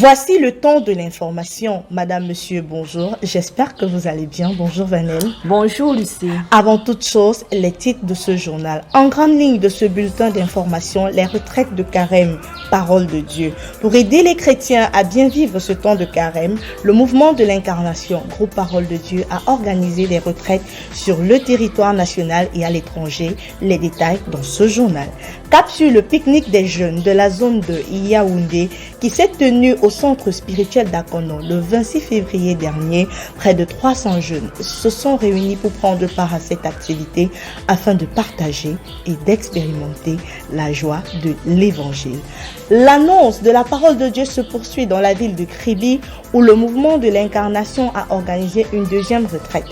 Voici le temps de l'information. Madame, monsieur, bonjour. J'espère que vous allez bien. Bonjour Vanel. Bonjour Lucie. Avant toute chose, les titres de ce journal. En grande ligne de ce bulletin d'information, les retraites de carême, parole de Dieu. Pour aider les chrétiens à bien vivre ce temps de carême, le mouvement de l'incarnation, groupe Parole de Dieu, a organisé des retraites sur le territoire national et à l'étranger. Les détails dans ce journal. Cap sur le pique-nique des jeunes de la zone de Yaoundé qui s'est tenu au centre spirituel d'Akono le 26 février dernier. Près de 300 jeunes se sont réunis pour prendre part à cette activité afin de partager et d'expérimenter la joie de l'évangile. L'annonce de la parole de Dieu se poursuit dans la ville de Kribi où le mouvement de l'incarnation a organisé une deuxième retraite.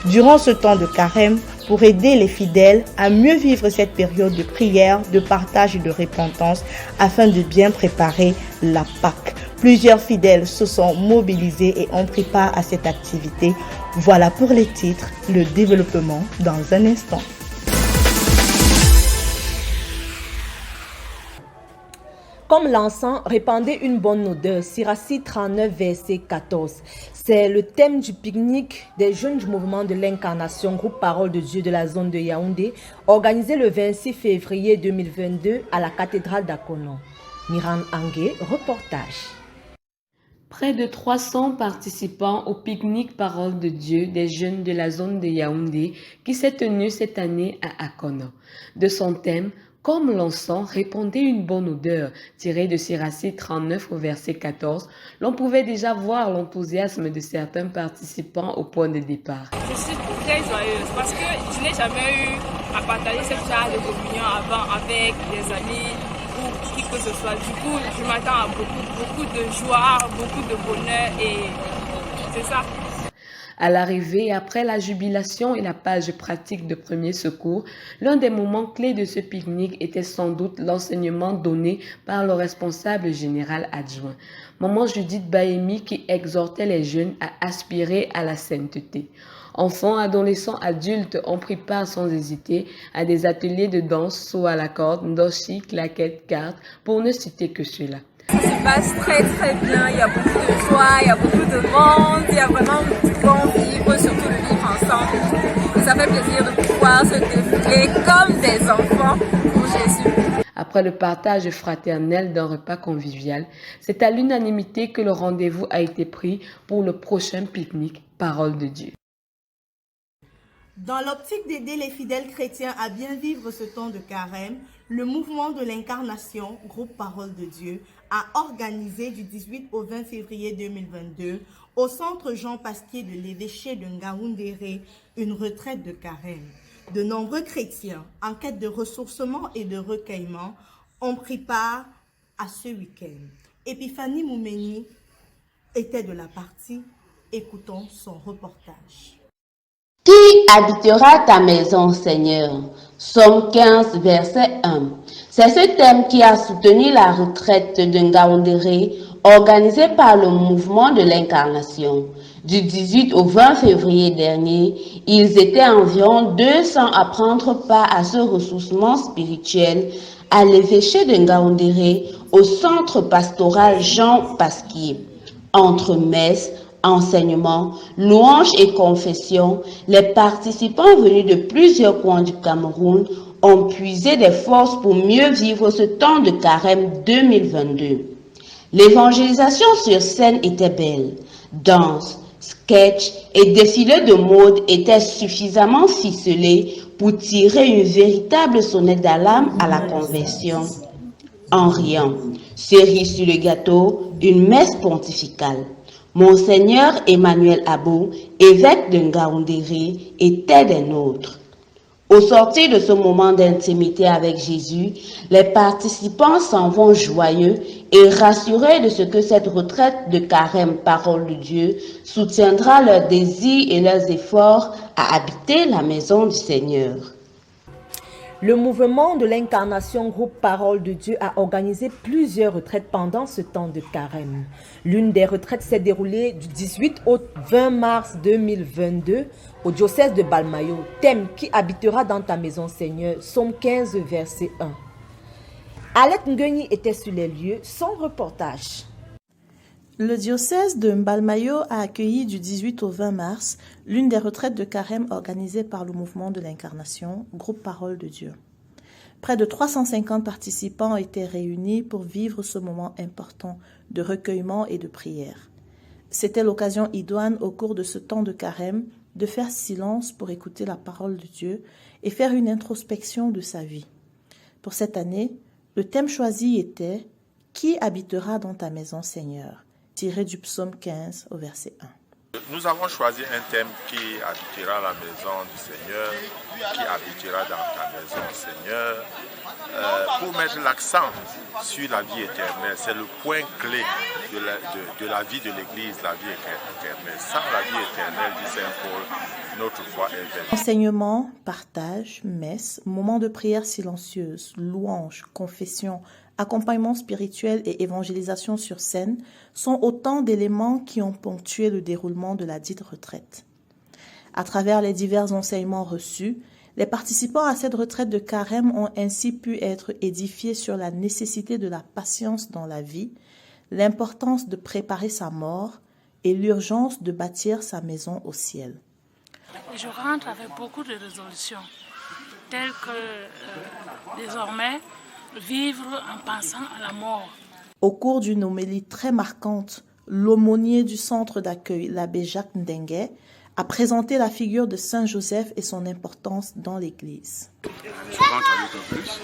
Durant ce temps de carême, pour aider les fidèles à mieux vivre cette période de prière, de partage et de repentance afin de bien préparer la Pâque. Plusieurs fidèles se sont mobilisés et ont pris part à cette activité. Voilà pour les titres, le développement dans un instant. Comme l'encens, répandez une bonne odeur. Sirachie 39, verset 14. C'est le thème du pique-nique des jeunes du mouvement de l'incarnation, groupe Parole de Dieu de la zone de Yaoundé, organisé le 26 février 2022 à la cathédrale d'Akono. Miran Angué, reportage. Près de 300 participants au pique-nique Parole de Dieu des jeunes de la zone de Yaoundé qui s'est tenu cette année à Akono. De son thème, comme l'encens répandait une bonne odeur, tiré de Sirachie 39 au verset 14, l'on pouvait déjà voir l'enthousiasme de certains participants au point de départ. Je suis très joyeuse parce que je n'ai jamais eu à partager cette genre de communion avant avec des amis ou qui que ce soit. Du coup, je m'attends à beaucoup de joie, beaucoup de bonheur et c'est ça. À l'arrivée, après la jubilation et la page pratique de premier secours, l'un des moments clés de ce pique-nique était sans doute l'enseignement donné par le responsable général adjoint, Maman Judith Bahemi, qui exhortait les jeunes à aspirer à la sainteté. Enfants, adolescents, adultes ont pris part sans hésiter à des ateliers de danse, saut à la corde, ndoshi, claquettes, cartes, pour ne citer que cela. Ça se passe très bien, il y a beaucoup de joie, il y a beaucoup de monde, il y a vraiment du bon vivre, surtout de vivre ensemble. Et ça fait plaisir de pouvoir se défouler comme des enfants pour Jésus. Après le partage fraternel d'un repas convivial, c'est à l'unanimité que le rendez-vous a été pris pour le prochain pique-nique Parole de Dieu. Dans l'optique d'aider les fidèles chrétiens à bien vivre ce temps de carême, le mouvement de l'incarnation, groupe Parole de Dieu, a organisé du 18 au 20 février 2022 au centre Jean Pasquier de l'évêché de Ngaoundéré une retraite de carême. De nombreux chrétiens en quête de ressourcement et de recueillement ont pris part à ce week-end. Épiphanie Moumeni était de la partie. Écoutons son reportage. Qui habitera ta maison, Seigneur? Somme 15, verset 1. C'est ce thème qui a soutenu la retraite de Ngaoundéré, organisée par le mouvement de l'incarnation. Du 18 au 20 février dernier, ils étaient environ 200 à prendre part à ce ressourcement spirituel à l'évêché de Ngaoundéré, au centre pastoral Jean Pasquier. Entre messe, enseignement, louanges et confessions, les participants venus de plusieurs coins du Cameroun ont puisé des forces pour mieux vivre ce temps de carême 2022. L'évangélisation sur scène était belle. Danse, sketch et défilé de mode étaient suffisamment ficelés pour tirer une véritable sonnette d'alarme à la conversion. En riant, cerise sur le gâteau, une messe pontificale. Monseigneur Emmanuel Abou, évêque de Ngaoundéré, était des nôtres. Au sortir de ce moment d'intimité avec Jésus, les participants s'en vont joyeux et rassurés de ce que cette retraite de carême Parole de Dieu soutiendra leurs désirs et leurs efforts à habiter la maison du Seigneur. Le mouvement de l'incarnation groupe Parole de Dieu a organisé plusieurs retraites pendant ce temps de carême. L'une des retraites s'est déroulée du 18 au 20 mars 2022 au diocèse de Balmayo. Thème qui habitera dans ta maison Seigneur, Psaume 15 verset 1. Alette Ngueni était sur les lieux, son reportage. Le diocèse de Mbalmayo a accueilli du 18 au 20 mars l'une des retraites de carême organisées par le mouvement de l'incarnation, groupe Parole de Dieu. Près de 350 participants étaient réunis pour vivre ce moment important de recueillement et de prière. C'était l'occasion idoine au cours de ce temps de carême de faire silence pour écouter la parole de Dieu et faire une introspection de sa vie. Pour cette année, le thème choisi était « Qui habitera dans ta maison, Seigneur ?» tiré du psaume 15 au verset 1. Nous avons choisi un thème qui habitera la maison du Seigneur, qui habitera dans ta maison, Seigneur, pour mettre l'accent sur la vie éternelle. C'est le point clé de la vie de l'Église, la vie éternelle. Sans la vie éternelle, dit Saint Paul, notre foi est vaine. Enseignement, partage, messe, moment de prière silencieuse, louange, confession, accompagnement spirituel et évangélisation sur scène sont autant d'éléments qui ont ponctué le déroulement de la dite retraite. À travers les divers enseignements reçus, les participants à cette retraite de carême ont ainsi pu être édifiés sur la nécessité de la patience dans la vie, l'importance de préparer sa mort et l'urgence de bâtir sa maison au ciel. Je rentre avec beaucoup de résolutions, telles que désormais, vivre en pensant à la mort. Au cours d'une homélie très marquante, l'aumônier du centre d'accueil, l'abbé Jacques Ndengue, a présenté la figure de Saint Joseph et son importance dans l'Église. Je rentre avec un plus,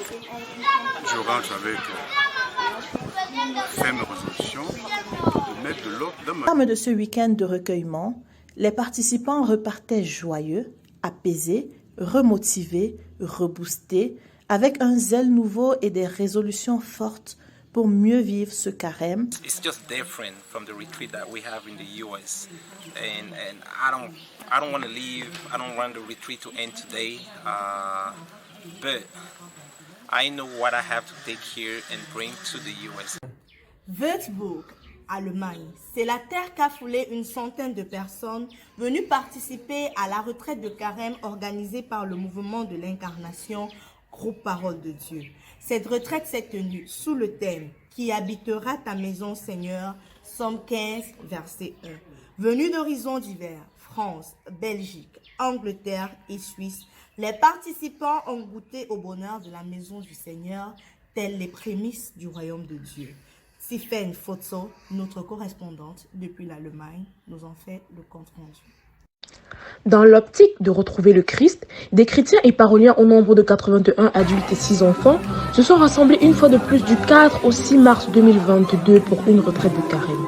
je rentre avec ferme résolution de mettre de l'ordre dans ma vie. Au terme de ce week-end de recueillement, les participants repartaient joyeux, apaisés, remotivés, reboostés, avec un zèle nouveau et des résolutions fortes pour mieux vivre ce carême. It's just different from the retreat that we have in the US, and I don't want to leave. I don't want the retreat to end today, but I know what I have to take here and bring to the US. Würzburg, Allemagne, c'est la terre qu'a foulé une centaine de personnes venues participer à la retraite de carême organisée par le mouvement de l'incarnation groupe Parole de Dieu. Cette retraite s'est tenue sous le thème « Qui habitera ta maison, Seigneur » Psaume 15, verset 1. Venus d'horizons divers, France, Belgique, Angleterre et Suisse, les participants ont goûté au bonheur de la maison du Seigneur, telles les prémices du royaume de Dieu. Tiffaine Fotso, notre correspondante depuis l'Allemagne, nous en fait le compte rendu. Dans l'optique de retrouver le Christ, des chrétiens et paroliens au nombre de 81 adultes et 6 enfants se sont rassemblés une fois de plus du 4 au 6 mars 2022 pour une retraite de carême.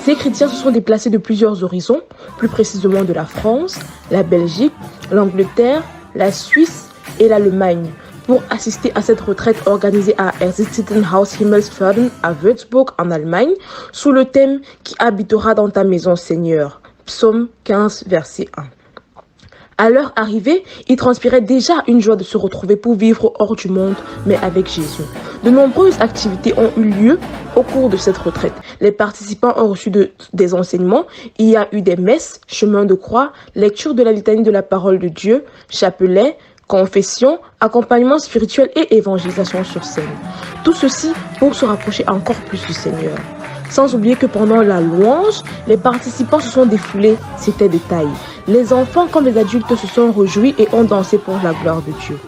Ces chrétiens se sont déplacés de plusieurs horizons, plus précisément de la France, la Belgique, l'Angleterre, la Suisse et l'Allemagne, pour assister à cette retraite organisée à Erzsittenhaus Himmelsfelden à Würzburg en Allemagne, sous le thème « Qui habitera dans ta maison, Seigneur ?» Psaume 15, verset 1. À leur arrivée, ils transpiraient déjà une joie de se retrouver pour vivre hors du monde, mais avec Jésus. De nombreuses activités ont eu lieu au cours de cette retraite. Les participants ont reçu des enseignements. Il y a eu des messes, chemin de croix, lecture de la litanie de la parole de Dieu, chapelet, confession, accompagnement spirituel et évangélisation sur scène. Tout ceci pour se rapprocher encore plus du Seigneur. Sans oublier que pendant la louange, les participants se sont défoulés, c'était de taille. Les enfants comme les adultes se sont réjouis et ont dansé pour la gloire de Dieu.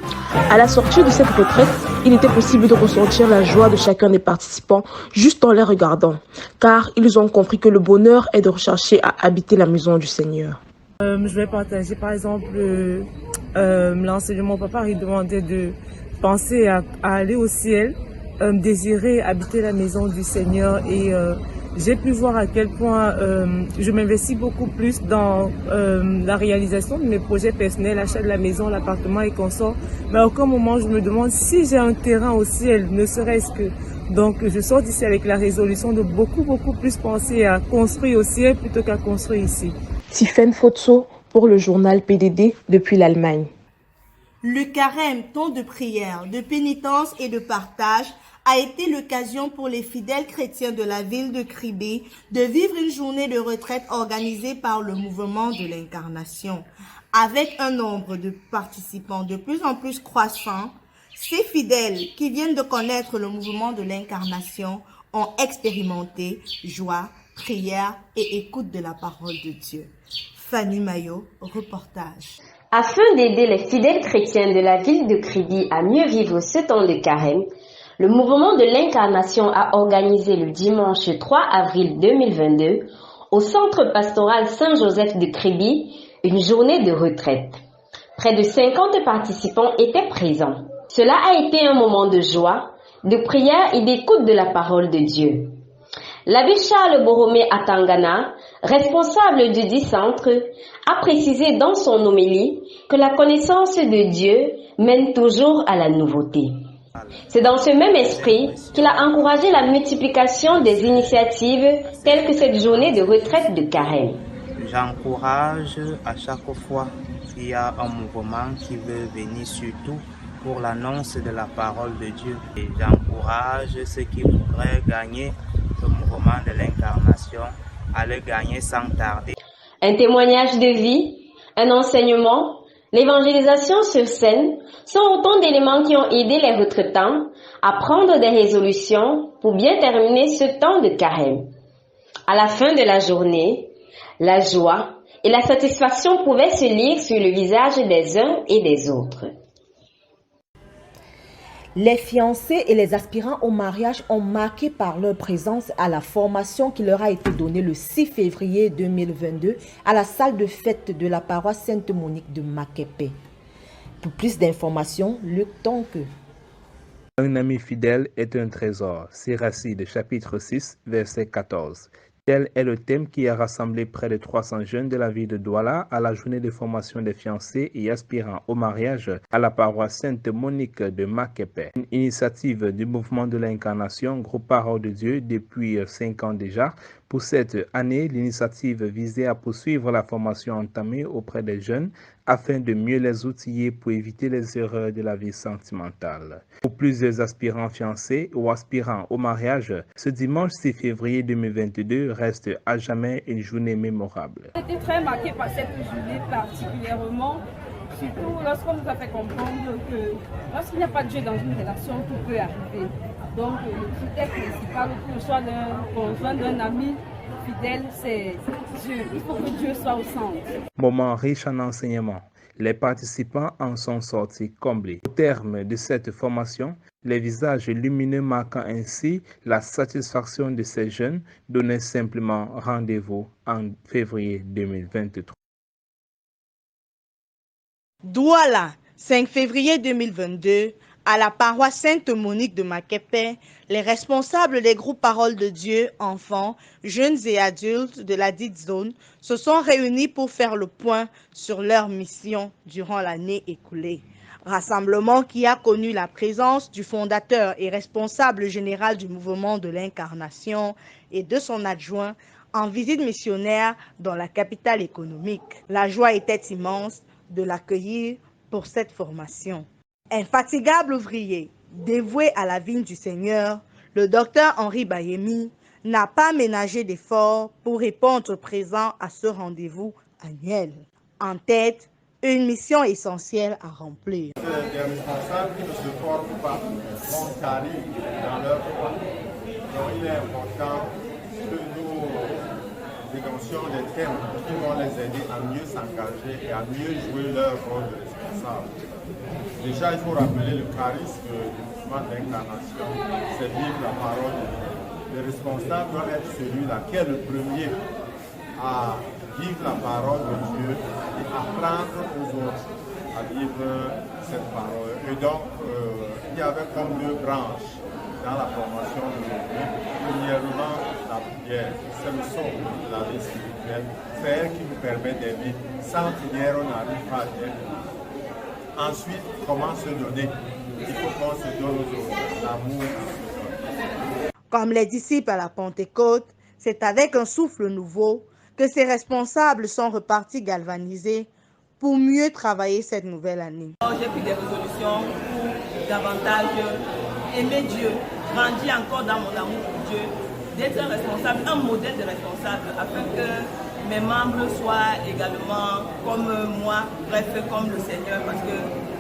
À la sortie de cette retraite, il était possible de ressentir la joie de chacun des participants juste en les regardant, car ils ont compris que le bonheur est de rechercher à habiter la maison du Seigneur. Je vais partager par exemple l'enseignement. Papa il demandait de penser à aller au ciel, désirer habiter la maison du Seigneur et j'ai pu voir à quel point je m'investis beaucoup plus dans la réalisation de mes projets personnels, l'achat de la maison, l'appartement et consorts. Mais à aucun moment je me demande si j'ai un terrain au ciel, ne serait-ce que. Donc je sors d'ici avec la résolution de beaucoup plus penser à construire au ciel plutôt qu'à construire ici. Tiffaine Fotso pour le journal PDD depuis l'Allemagne. Le carême, temps de prière, de pénitence et de partage, a été l'occasion pour les fidèles chrétiens de la ville de Kribi de vivre une journée de retraite organisée par le mouvement de l'Incarnation. Avec un nombre de participants de plus en plus croissant, ces fidèles qui viennent de connaître le mouvement de l'Incarnation ont expérimenté joie, prière et écoute de la parole de Dieu. Fanny Maillot, reportage. Afin d'aider les fidèles chrétiens de la ville de Kribi à mieux vivre ce temps de carême, le mouvement de l'Incarnation a organisé le dimanche 3 avril 2022 au centre pastoral Saint-Joseph de Kribi une journée de retraite. Près de 50 participants étaient présents. Cela a été un moment de joie, de prière et d'écoute de la parole de Dieu. L'abbé Charles Boromé Atangana, responsable du dit centre, a précisé dans son homélie que la connaissance de Dieu mène toujours à la nouveauté. C'est dans ce même esprit qu'il a encouragé la multiplication des initiatives telles que cette journée de retraite de carême. J'encourage à chaque fois qu'il y a un mouvement qui veut venir surtout pour l'annonce de la parole de Dieu. Et j'encourage ceux qui voudraient gagner le mouvement de l'Incarnation à le gagner sans tarder. Un témoignage de vie, un enseignement, l'évangélisation sur scène sont autant d'éléments qui ont aidé les retraitants à prendre des résolutions pour bien terminer ce temps de carême. À la fin de la journée, la joie et la satisfaction pouvaient se lire sur le visage des uns et des autres. Les fiancés et les aspirants au mariage ont marqué par leur présence à la formation qui leur a été donnée le 6 février 2022 à la salle de fête de la paroisse Sainte-Monique de Makepe. Pour plus d'informations, Luc Tonke. Un ami fidèle est un trésor. Siracide, chapitre 6, verset 14. Tel est le thème qui a rassemblé près de 300 jeunes de la ville de Douala à la journée de formation des fiancés et aspirants au mariage à la paroisse Sainte-Monique de Makepe. Une initiative du mouvement de l'Incarnation, groupe Parole de Dieu depuis 5 ans déjà. Pour cette année, l'initiative visait à poursuivre la formation entamée auprès des jeunes afin de mieux les outiller pour éviter les erreurs de la vie sentimentale. Pour plusieurs aspirants fiancés ou aspirants au mariage, ce dimanche 6 février 2022 reste à jamais une journée mémorable. J'étais très marquée par cette journée particulièrement, surtout lorsqu'on nous a fait comprendre que lorsqu'il n'y a pas de Dieu dans une relation, tout peut arriver. Donc le critère principal pour le choix d'un conjoint, d'un ami fidèle, c'est Dieu. Il faut que Dieu soit au centre. Moment riche en enseignements. Les participants en sont sortis comblés. Au terme de cette formation, les visages lumineux marquant ainsi la satisfaction de ces jeunes donnaient simplement rendez-vous en février 2023. Douala, 5 février 2022, à la paroisse Sainte-Monique de Makepe, les responsables des groupes Parole de Dieu, enfants, jeunes et adultes de la dite zone se sont réunis pour faire le point sur leur mission durant l'année écoulée. Rassemblement qui a connu la présence du fondateur et responsable général du mouvement de l'Incarnation et de son adjoint en visite missionnaire dans la capitale économique. La joie était immense de l'accueillir pour cette formation. Infatigable ouvrier, dévoué à la vigne du Seigneur, le docteur Henri Bayemi n'a pas ménagé d'efforts pour répondre présent à ce rendez-vous annuel. En tête, une mission essentielle à remplir. Des responsables qui ne se forment pas vont carrer dans leur foi. Donc il est important que nous dénoncions des thèmes qui vont les aider à mieux s'engager et à mieux jouer leur rôle de responsable. Déjà, il faut rappeler le charisme du mouvement d'incarnation, c'est vivre la parole de Dieu. Le responsable doit être celui-là qui est le premier à vivre la parole de Dieu et apprendre aux autres à vivre cette parole. Et donc, il y avait comme 2 branches dans la formation de l'Église. Premièrement, la prière, c'est le son de la vie spirituelle. C'est elle qui nous permet d'aimer. Sans prière, on n'arrive pas à aimer. Ensuite, comment se donner? Il faut qu'on se donne aux autres, l'amour. Comme les disciples à la Pentecôte, c'est avec un souffle nouveau que ces responsables sont repartis galvanisés pour mieux travailler cette nouvelle année? J'ai pris des résolutions pour davantage aimer Dieu, grandir encore dans mon amour pour Dieu, d'être un responsable, un modèle de responsable, afin que mes membres soient également comme moi, bref, comme le Seigneur, parce que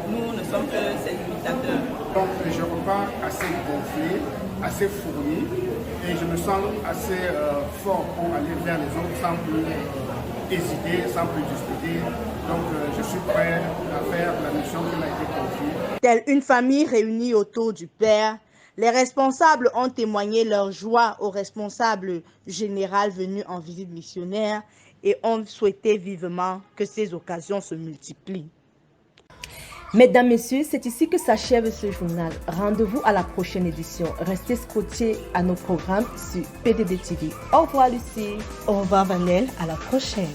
nous ne sommes que ses imitateurs. Donc je repars assez gonflé, assez fourni, et je me sens assez fort pour aller vers les autres sans plus hésiter, sans plus discuter. Donc je suis prêt à faire la mission qui m'a été confiée. Telle une famille réunie autour du Père, les responsables ont témoigné leur joie au responsable général venu en visite missionnaire et ont souhaité vivement que ces occasions se multiplient. Mesdames, Messieurs, c'est ici que s'achève ce journal. Rendez-vous à la prochaine édition. Restez scotchés à nos programmes sur PDD TV. Au revoir Lucie. Au revoir Vanel, à la prochaine.